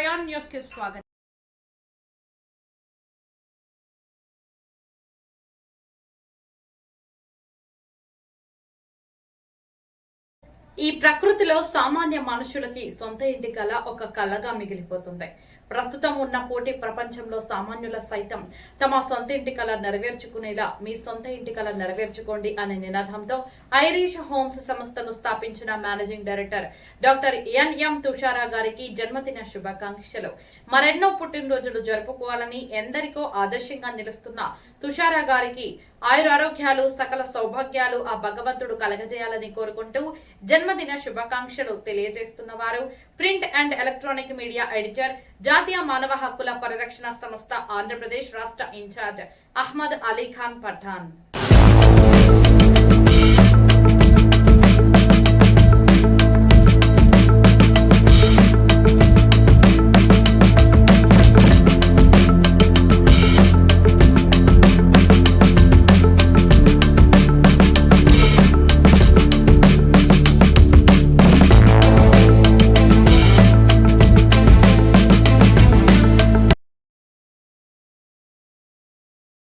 Prayan news కి స్వాగతం. ఈ ప్రకృతిలో సామాన్య మనుషులకి సొంత ఇంటి కళ ఒక కళగా మిగిలిపోతుంది. ప్రస్తుతం ఉన్న పోటీ ప్రపంచంలో సామాన్యుల సైతం తమ సొంత ఇంటి కళ నెరవేర్చుకునేలా మీ సొంత ఇంటి కళ నెరవేర్చుకోండి అనే నినాదంతో ఐరిష్ హోమ్స్ సంస్థను స్థాపించిన managing director doctor NM Tushara గారికి జన్మదిన శుభాకాంక్షలు. మరెన్నో పుట్టినరోజులు జరుపుకోవాలని ఎందరికో ఆదర్శంగా నిలుస్తున్న తుషారా గారికి ఆయురారోగ్యాలు సకల సౌభాగ్యాలు ఆ భగవంతుడు కలగజేయాలని కోరుకుంటూ జన్మదిన శుభాకాంక్షలు తెలియజేస్తున్న వారు print and electronic media editor, జాతీయ మానవ హక్కుల పరిరక్షణ సంస్థ ఆంధ్రప్రదేశ్ రాష్ట్ర ఇన్ఛార్జ్ అహ్మద్ అలీ ఖాన్ పఠాన్.